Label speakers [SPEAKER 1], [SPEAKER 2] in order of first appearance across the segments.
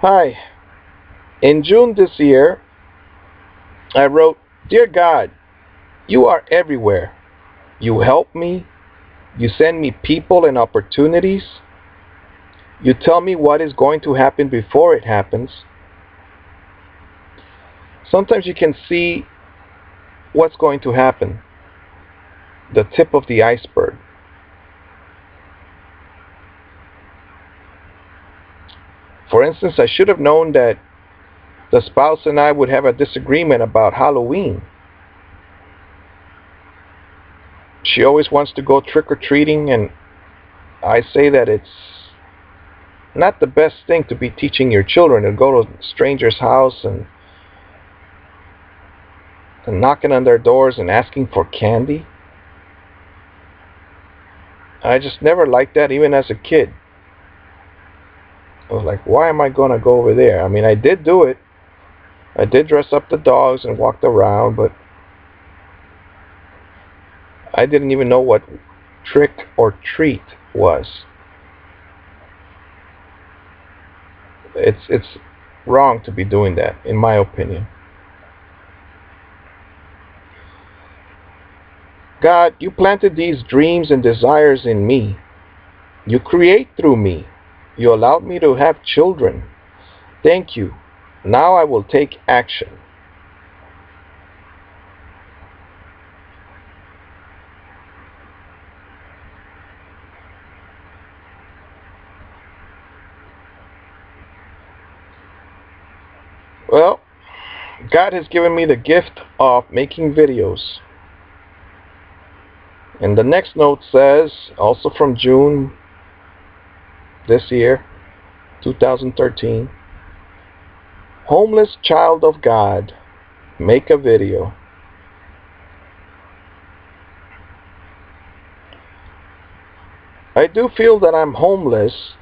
[SPEAKER 1] Hi. In June this year, I wrote, "Dear God, you are everywhere. You help me. You send me people and opportunities. You tell me what is going to happen before it happens. Sometimes you can see what's going to happen, the tip of the iceberg. For instance, I should have known that the spouse and I would have a disagreement about Halloween. She always wants to go trick or treating, and I say that it's not the best thing to be teaching your children to go to a stranger's house and knocking on their doors and asking for candy. I just never liked that, even as a kid. I was like, why am I going to go over there? I mean, I did do it. I did dress up the dogs and walked around, but I didn't even know what trick or treat was. It's wrong to be doing that, in my opinion. God, you planted these dreams and desires in me. You create through me. You allowed me to have children. Thank you. Now I will take action. Well, God has given me the gift of making videos. And the next note says, also from June this year, 2013, homeless child of God, make a video. I do feel that I'm homeless.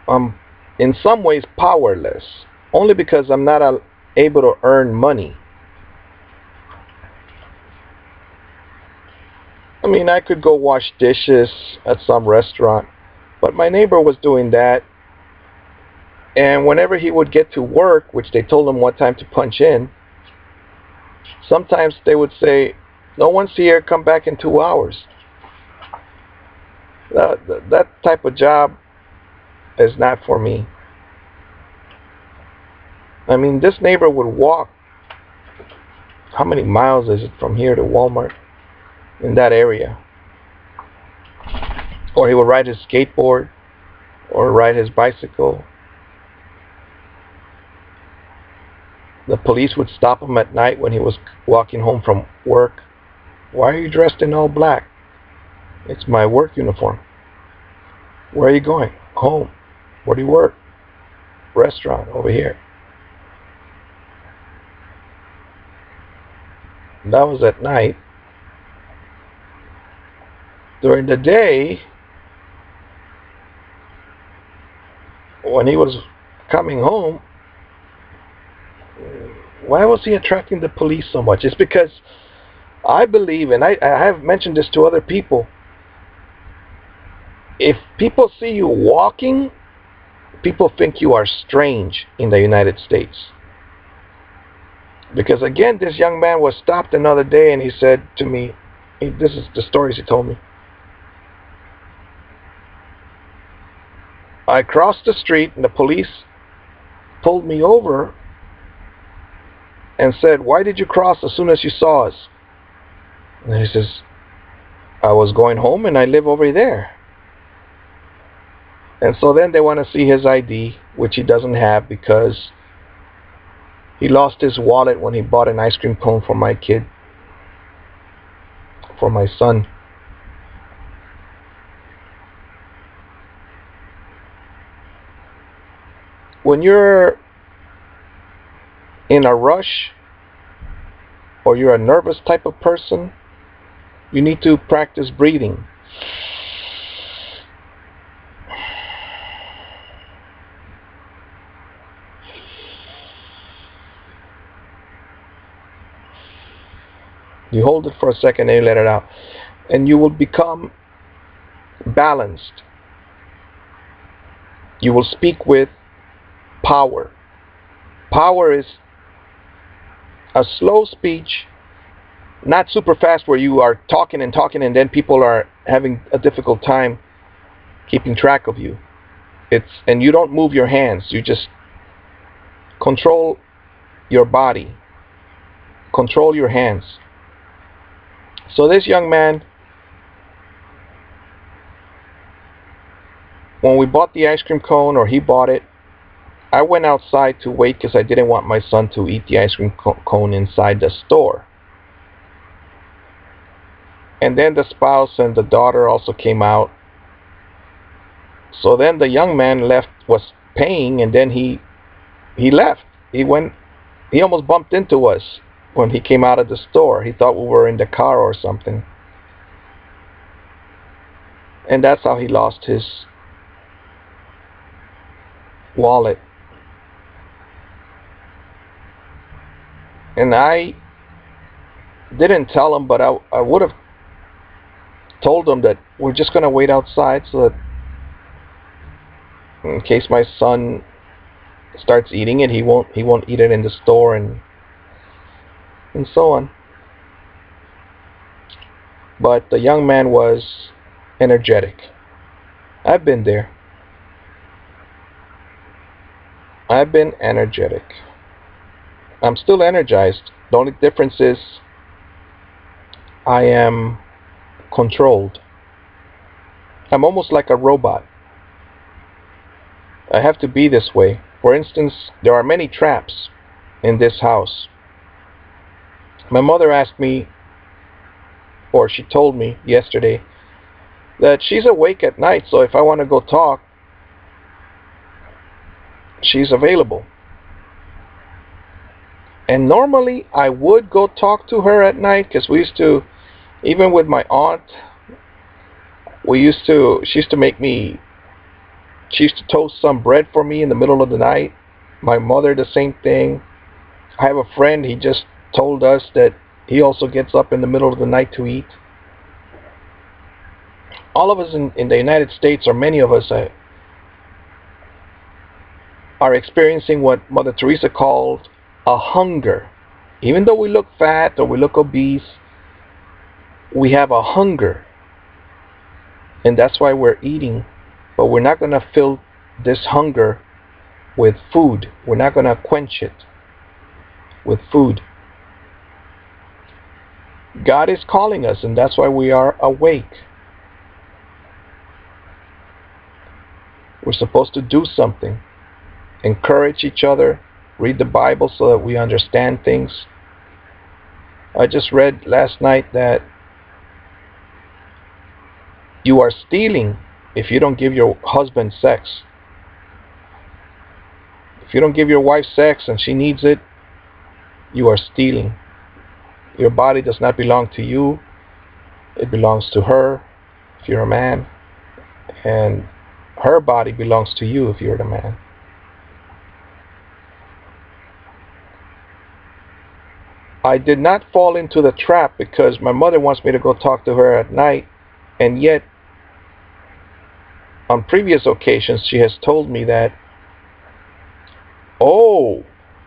[SPEAKER 1] I'm in some ways powerless, only because I'm not able to earn money. I mean, I could go wash dishes at some restaurant, but my neighbor was doing that, and whenever he would get to work, which they told him what time to punch in, sometimes they would say, "No one's here, come back in 2 hours." That type of job is not for me. I mean, this neighbor would walk, how many miles is it from here to Walmart in that area? Or he would ride his skateboard or ride his bicycle. The police would stop him at night when he was walking home from work. "Why are you dressed in all black?" "It's my work uniform." "Where are you going?" "Home." "Where do you work?" "Restaurant over here." That was at night. During the day, when he was coming home, why was he attracting the police so much? It's because I believe, and I have mentioned this to other people, if people see you walking, people think you are strange in the United States. Because again, this young man was stopped another day and he said to me, this is the stories he told me, "I crossed the street and the police pulled me over and said, 'Why did you cross as soon as you saw us?' And he says, 'I was going home and I live over there.' And so then they want to see his ID, which he doesn't have because he lost his wallet when he bought an ice cream cone for my kid, for my son." When you're in a rush or you're a nervous type of person, you need to practice breathing. You hold it for a second and you let it out. And you will become balanced. You will speak with power. Power is a slow speech, not super fast where you are talking and talking and then people are having a difficult time keeping track of you. And you don't move your hands. You just control your body. Control your hands. So this young man, when we bought the ice cream cone, or he bought it, I went outside to wait because I didn't want my son to eat the ice cream cone inside the store. And then the spouse and the daughter also came out. So then the young man was paying, and then he left. He almost bumped into us when he came out of the store. He thought we were in the car or something. And that's how he lost his wallet. And I didn't tell him, but I would have told him that we're just going to wait outside so that in case my son starts eating it, he won't eat it in the store and so on. But the young man was energetic. I've been there. I've been energetic. I'm still energized. The only difference is I am controlled. I'm almost like a robot. I have to be this way. For instance, there are many traps in this house. My mother asked me, or she told me yesterday, that she's awake at night, so if I want to go talk, she's available. And normally I would go talk to her at night, because we used to, even with my aunt, she used to toast some bread for me in the middle of the night. My mother, the same thing. I have a friend, he just told us that he also gets up in the middle of the night to eat. All of us in the United States, or many of us, are experiencing what Mother Teresa called a hunger. Even though we look fat or we look obese, we have a hunger. And that's why we're eating. But we're not going to fill this hunger with food. We're not going to quench it with food. God is calling us, and that's why we are awake. We're supposed to do something. Encourage each other. Read the Bible so that we understand things. I just read last night that you are stealing if you don't give your husband sex. If you don't give your wife sex and she needs it, you are stealing. Your body does not belong to you. It belongs to her if you're a man. And her body belongs to you if you're the man. I did not fall into the trap because my mother wants me to go talk to her at night, and yet on previous occasions she has told me that, "Oh,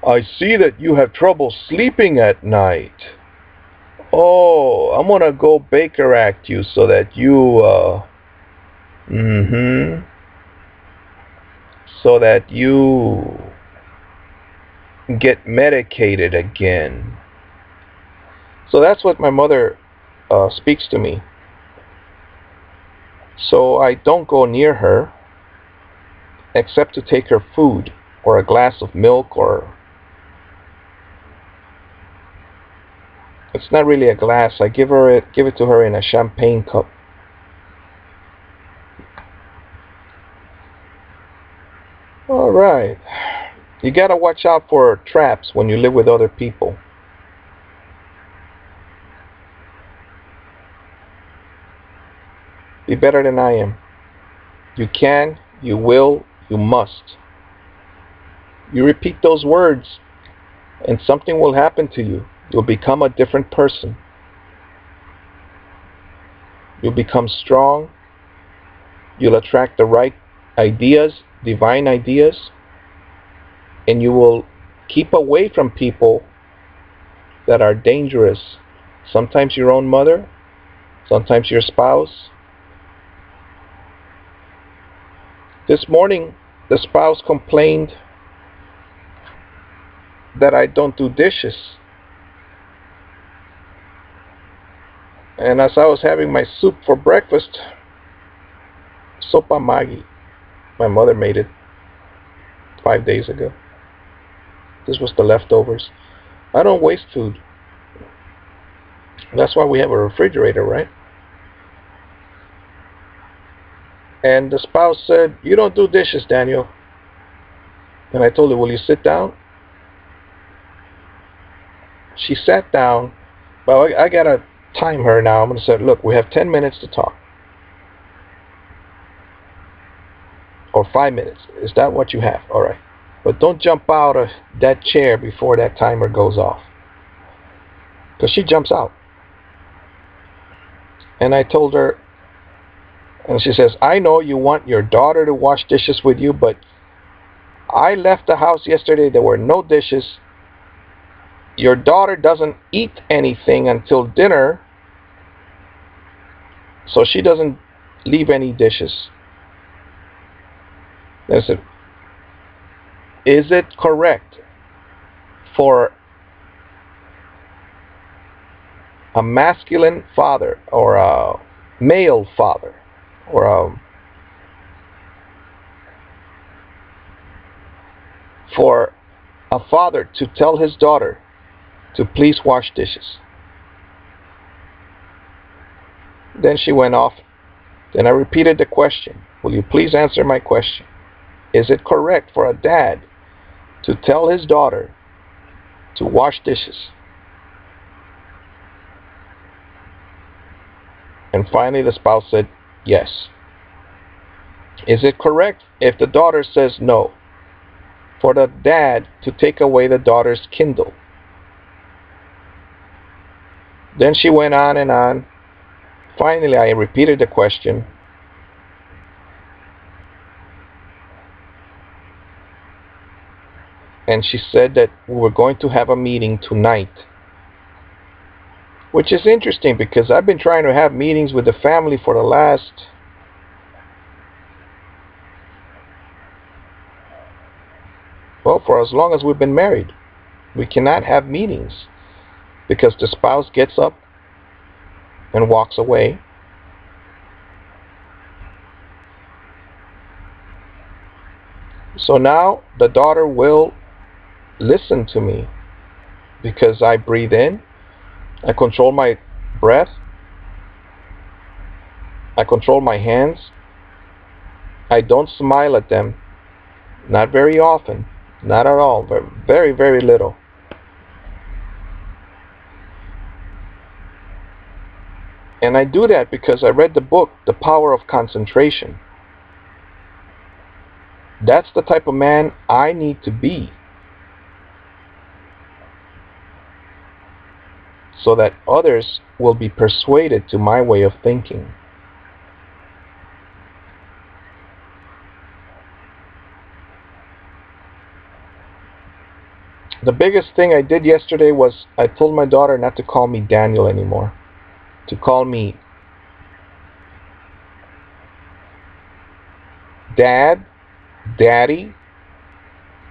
[SPEAKER 1] I see that you have trouble sleeping at night. Oh, I'm gonna go Baker Act you so that you so that you get medicated again." So that's what my mother speaks to me. So I don't go near her except to take her food or a glass of milk, or it's not really a glass. I give it to her in a champagne cup. All right. You gotta watch out for traps when you live with other people. Be better than I am. You can, you will, you must. You repeat those words and something will happen to you. You'll become a different person. You'll become strong. You'll attract the right ideas, divine ideas. and you will keep away from people that are dangerous. Sometimes your own mother, sometimes your spouse. This morning, the spouse complained that I don't do dishes. And as I was having my soup for breakfast, sopa Maggi, my mother made it 5 days ago. This was the leftovers. I don't waste food. That's why we have a refrigerator, right? And the spouse said, "You don't do dishes, Daniel." And I told her, "Will you sit down?" She sat down. Well, I gotta time her now. I'm gonna say, "Look, we have 10 minutes to talk. Or 5 minutes. Is that what you have? All right. But don't jump out of that chair before that timer goes off." Because she jumps out. And I told her, and she says, "I know you want your daughter to wash dishes with you, but I left the house yesterday. There were no dishes. Your daughter doesn't eat anything until dinner, so she doesn't leave any dishes." I said, "Is it correct for a masculine father or a male father or for a father to tell his daughter to please wash dishes?" Then she went off. Then I repeated the question. "Will you please answer my question? Is it correct for a dad to tell his daughter to wash dishes?" And finally the spouse said yes. Is it correct if the daughter says no, for the dad to take away the daughter's Kindle? Then she went on and on. Finally, I repeated the question. And she said that we were going to have a meeting tonight. Which is interesting because I've been trying to have meetings with the family for the last for as long as we've been married. We cannot have meetings because the spouse gets up and walks away. So now the daughter will listen to me because I breathe in, I control my breath, I control my hands, I don't smile at them, not very often, not at all, very, very little. And I do that because I read the book, The Power of Concentration. That's the type of man I need to be, so that others will be persuaded to my way of thinking. The biggest thing I did yesterday was I told my daughter not to call me Daniel anymore, to call me Dad, Daddy,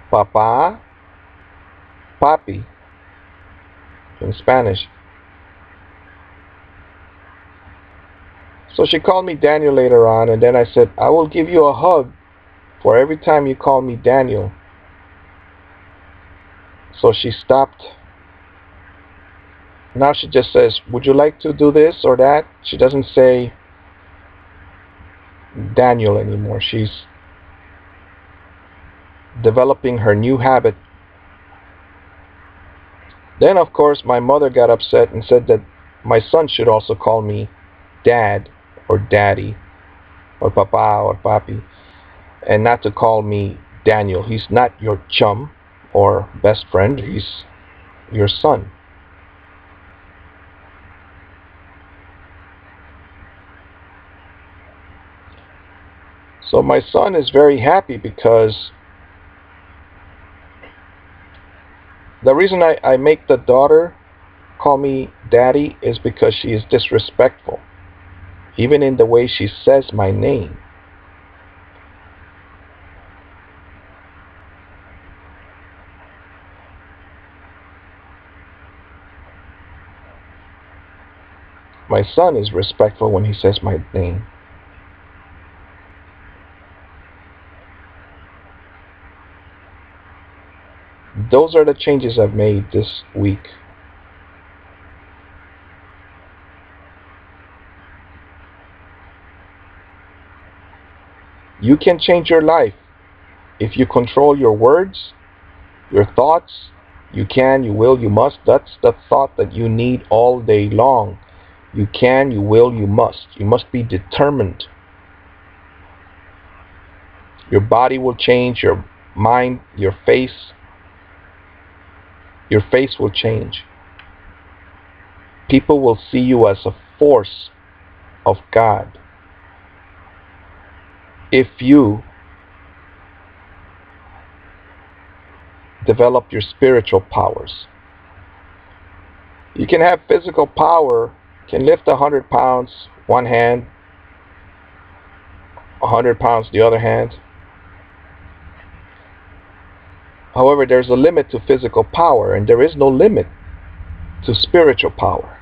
[SPEAKER 1] Papa, Papi in Spanish. So she called me Daniel later on, and then I said, "I will give you a hug for every time you call me Daniel." So she stopped. Now she just says, "Would you like to do this or that?" She doesn't say Daniel anymore. She's developing her new habit. Then, of course, my mother got upset and said that my son should also call me Dad or Daddy or Papa or Papi, and not to call me Daniel. He's not your chum or best friend. He's your son. So my son is very happy because The reason I make the daughter call me daddy is because she is disrespectful, even in the way she says my name. My son is respectful when he says my name. Those are the changes I've made this week. You can change your life if you control your words, your thoughts. You can, you will, you must. That's the thought that you need all day long. You can, you will, you must. You must be determined. Your body will change, your mind, your face. Your face will change. People will see you as a force of God if you develop your spiritual powers. You can have physical power, can lift 100 pounds one hand, 100 pounds the other hand. However, there's a limit to physical power, and there is no limit to spiritual power.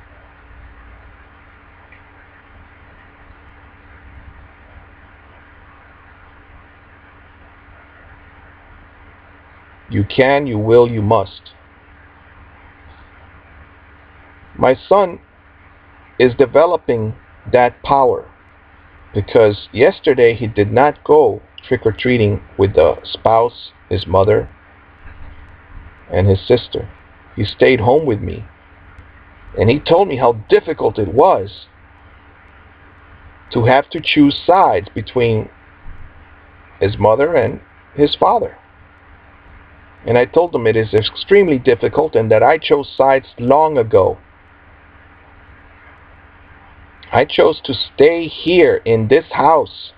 [SPEAKER 1] You can, you will, you must. My son is developing that power because yesterday he did not go trick-or-treating with the spouse, his mother, and his sister. He stayed home with me. And he told me how difficult it was to have to choose sides between his mother and his father. And I told him it is extremely difficult and that I chose sides long ago. I chose to stay here in this house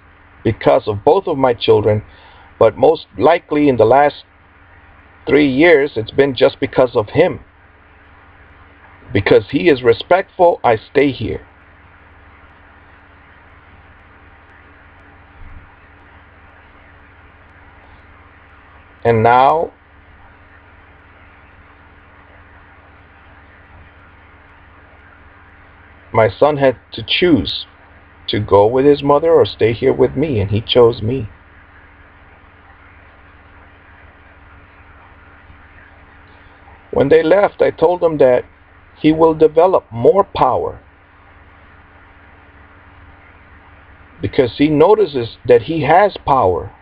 [SPEAKER 1] because of both of my children, but most likely in the last 3 years it's been just because of him. Because he is respectful, I stay here. And now my son had to choose to go with his mother or stay here with me, and he chose me. When they left, I told him that he will develop more power because he notices that he has power.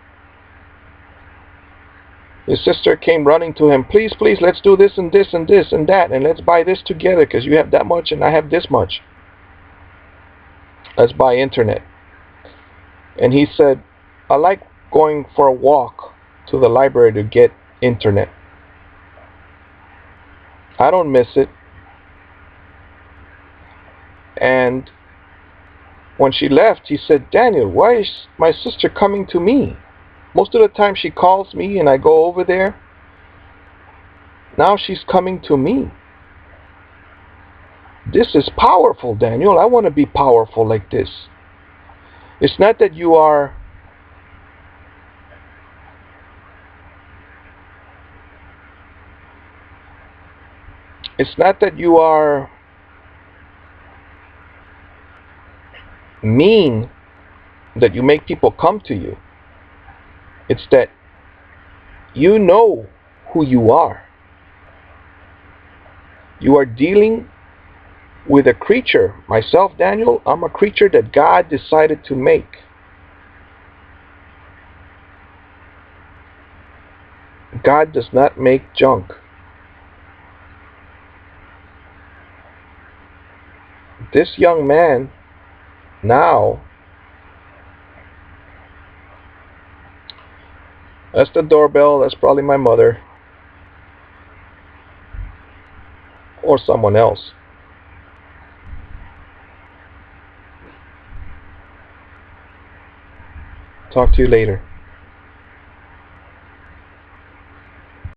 [SPEAKER 1] His sister came running to him, please, please, let's do this and this and this and that, and let's buy this together because you have that much and I have this much. Let's buy internet. And he said, I like going for a walk to the library to get internet. I don't miss it. And when she left, he said, Daniel, why is my sister coming to me? Most of the time she calls me and I go over there. Now she's coming to me. This is powerful, Daniel. I want to be powerful like this. It's not that you are mean that you make people come to you. It's that you know who you are. You are dealing with a creature. Myself, Daniel, I'm a creature that God decided to make. God does not make junk. This young man now, that's the doorbell, that's probably my mother or someone else. Talk to you later.